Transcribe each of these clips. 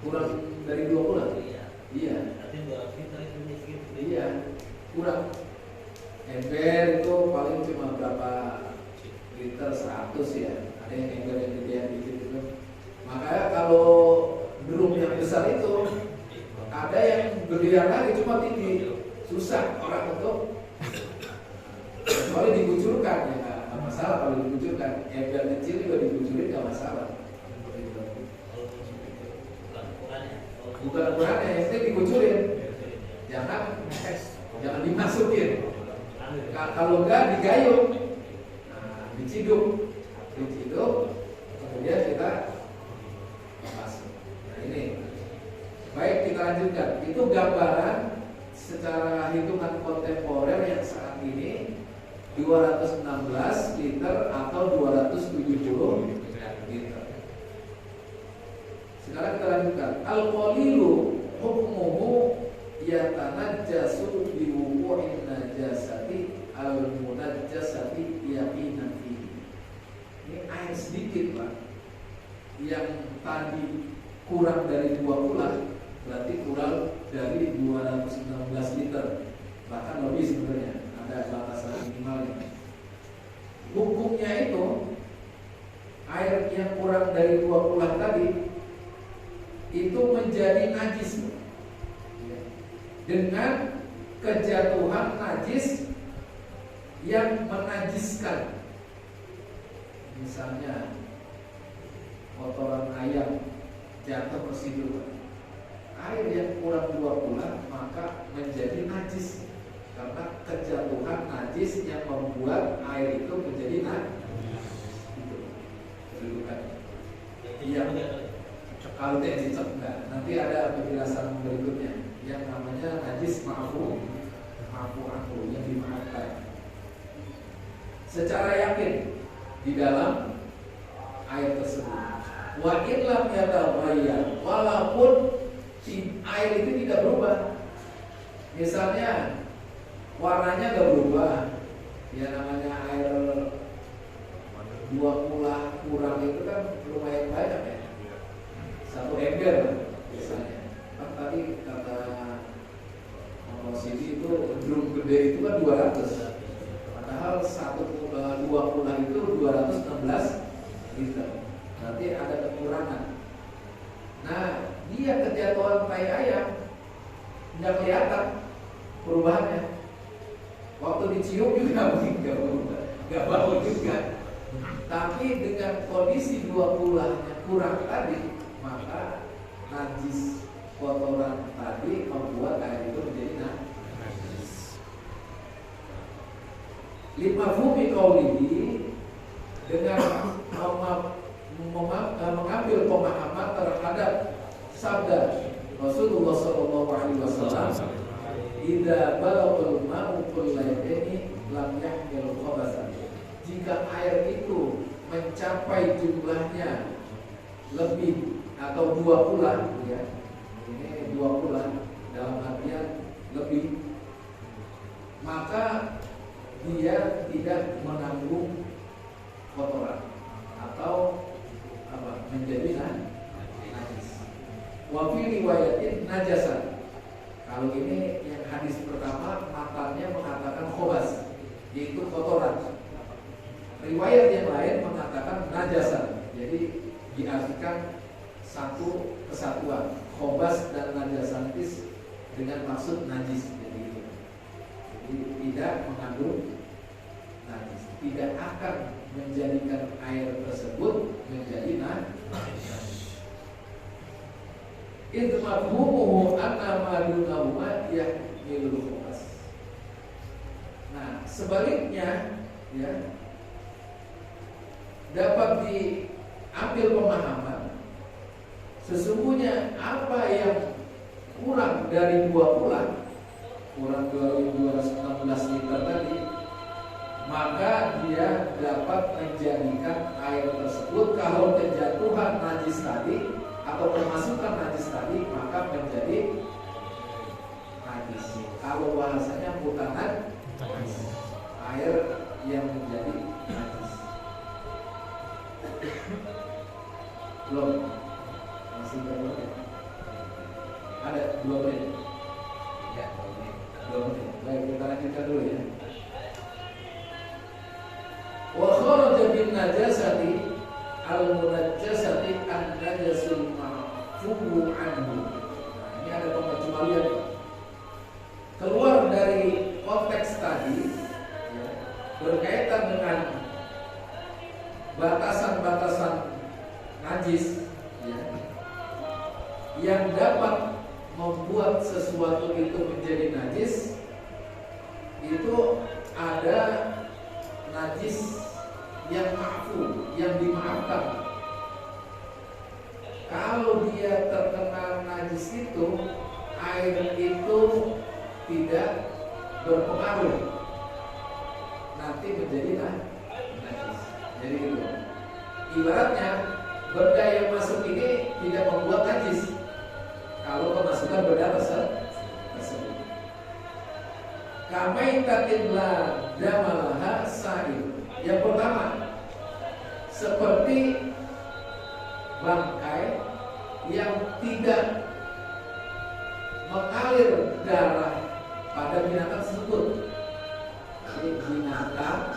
kurang dari 20. Iya. Iya, kurang. Ember itu paling cuma berapa liter, 100 ya. Ada yang ember yang gedean dikit itu. Makanya kalau drum yang besar itu ada yang gedean lagi cuma tinggi, susah orang untuk kecuali dikucurkan ya nggak masalah kalau dikucurkan. Ember kecil juga dikucurin nggak masalah. Bukan ukurannya, yang penting dikucurin, jangan dimasukin. Kalau enggak digayung, diciduk, kemudian kita masuk. Nah ini, baik kita lanjutkan. Itu gambaran secara hitungan kontemporer yang saat ini 216 liter atau 270 liter. Sekarang kita lanjutkan. Al-qalilu hukmuhu yatanajjasu biwuqu'in najasati al-munajjasati yaqinan fihi. Ini air sedikit Pak, yang tadi kurang dari 20, berarti kurang dari 216 liter, bahkan lebih sebenarnya, ada batasan minimalnya. Hukumnya itu air yang kurang dari 20 tadi itu menjadi najis dengan kejatuhan najis yang menajiskan. Misalnya kotoran ayam jatuh ke situ, air yang kurang 20 maka menjadi najis karena kejatuhan najis yang membuat air itu menjadi najis. Itu kedudukannya. Iya. Kalau tidak dicek enggak, nanti ada penjelasan berikutnya yang namanya najis ma'fu yang dimaafkan. Secara yakin di dalam air tersebut. Wa in lam yataghayyar, walaupun air itu tidak berubah. Misalnya warnanya enggak berubah. Ya namanya air 20 kurang itu kan lumayan banyak ya. 1 ember misalnya. Kan tadi kata Siti itu drum gede itu kan 200. Padahal 20 itu 216 liter. Berarti ada kekurangan. Nah, dia kejatuhan tai ayam nggak kelihatan perubahannya. Waktu dicium juga nggak berubah, nggak bau juga. Tapi dengan kondisi 20-nya kurang tadi, maka najis kotoran tadi membuat air itu menjadi najis. Limafhumi qaulihi, dengan mengambil pemahaman terhadap sabda Rasulullah SAW, idza balaghal ma'u kullaini lam yahmil khabasan. Jika air itu mencapai jumlahnya lebih atau 20 ya. Ini 20 dalam artian lebih, maka dia tidak mengandung kotoran atau menjadi najis. Wa fi riwayatin najasan. Kalau ini yang hadis pertama matanya mengatakan khobas, yaitu kotoran. Riwayat yang lain mengatakan najasan. Jadi diartikan satu kesatuan, khobas dan najasantis dengan maksud najis. Jadi tidak mengandung najis, tidak akan menjadikan air tersebut menjadi najis. Itu mafhumuhu anna ma dunahuma yahmilul khobas. Nah, sebaliknya ya, dapat diambil pemahaman sesungguhnya apa yang kurang dari 20, kurang dari 216 liter tadi, maka dia dapat menjadikan air tersebut kalau kejatuhan najis tadi atau kemasukan najis tadi maka menjadi najis. Kalau bahasanya mutanat, air yang menjadi najis. Belum, masih belum ya? Ada 2 menit. Ya, 2 menit. 2 menit. Baik, kita lanjutkan dulu ya. Wa kharaja bin najasati al-munajjasati an-najasul ma'fuwu anhu. Nah, ini ada pengecualian. Keluar dari konteks tadi ya, berkaitan dengan batasan-batasan najis ya, yang dapat membuat sesuatu itu menjadi najis. Itu ada najis yang ma'fu, yang dimaafkan. Kalau dia terkena najis itu, air itu tidak berpengaruh, nanti menjadi najis. Jadi itu ibaratnya benda yang masuk ini tidak membuat najis kalau kemasukan benda tersebut. Kamaitatin la damalaha sa'il. Yang pertama, seperti bangkai yang tidak mengalir darah pada binatang tersebut. Jadi binatang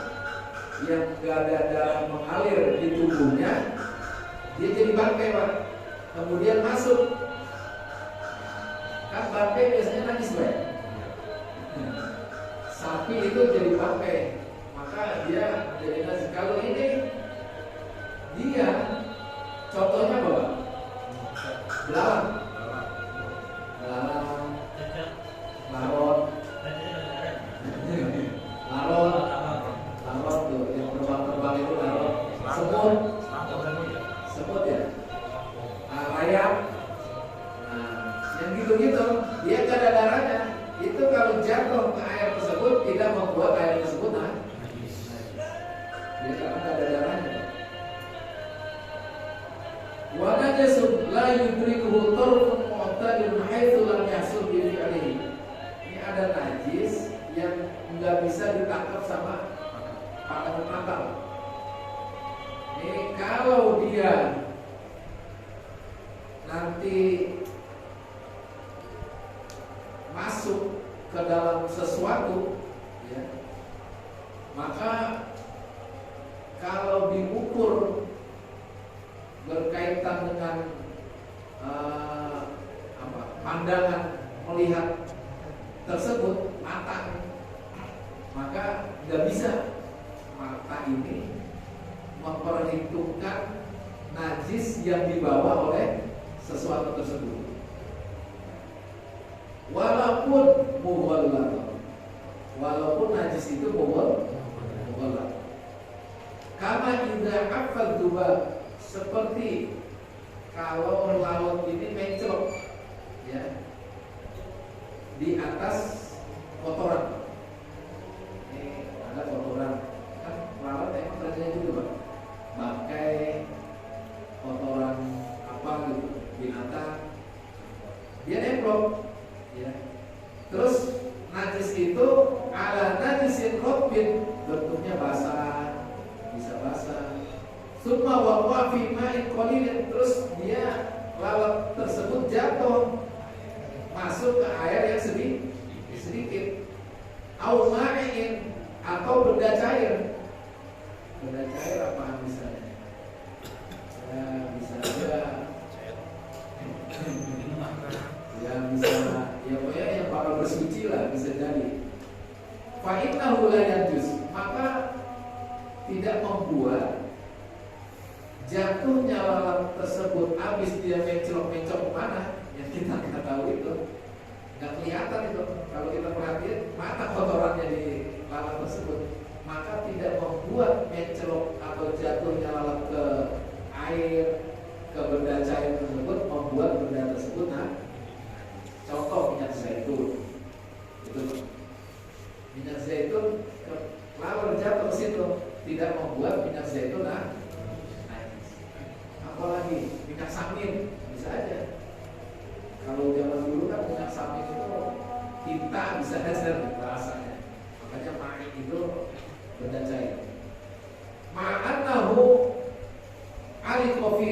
yang gak ada darah mengalir di tubuhnya, dia jadi bangkai, Pak. Kemudian masuk, kan bangkai biasanya najis, Pak. Sapi itu jadi bangkai, maka dia jadi najis. Kalau ini dia contohnya apa, Pak? Belalang, laron tuh yang terbang itu laron, semut ya, rayap, yang gitu-gitu dia gak ada darahnya. Itu kalau jatuh ke air tersebut tidak membuat air tersebut dia karena gak ada darahnya. Wa najasun la yudrikuhu tarfun mu'tadil haitsu lam yahsul bi fi'lihi. Ini ada najis yang nggak bisa ditangkap sama pandangan mata. Ini kalau dia nanti masuk ke dalam sesuatu ya, maka kalau diukur berkaitan dengan pandangan melihat tersebut, mata, maka nggak bisa mata ini memperhitungkan najis yang dibawa oleh sesuatu tersebut, walaupun najis itu mughallad. Kama idza afal dubab, seperti kalau laut ini menclok ya di atas kotoran. Ini ada kotoran, kan laut emang kerjanya gitu, Pak. Bangkai, kotoran apa gitu, binatang, dia nemplok ya. Terus najis itu ala najisin rotbin, bentuknya basah, bisa basah. Summa waqa'a fi ma'in qalilin, terus dia lalat tersebut jatuh masuk ke air yang sedikit. Au ma'in, atau benda cair. Benda cair apaan misalnya? Ya bisa aja. Ya bisa, ya pokoknya yang bakal bersuci lah, bisa jadi. Fa innahu la yanjus, maka tidak membuat jatuhnya lalat tersebut habis dia menclok kemana yang kita nggak tahu, itu nggak kelihatan. Itu kalau kita perhatiin mana kotorannya di lalat tersebut, maka tidak membuat menclok atau jatuhnya lalat ke air, ke benda cair tersebut membuat benda tersebut contoh minyak zaitun, itu minyak zaitun lalat jatuh ke situ tidak membuat minyak zaitun apalagi minyak samin bisa aja. Kalau zaman dulu kan minyak samin itu tinta bisa aja rasanya, makanya main itu benda cair. Ma'anahu ali kopi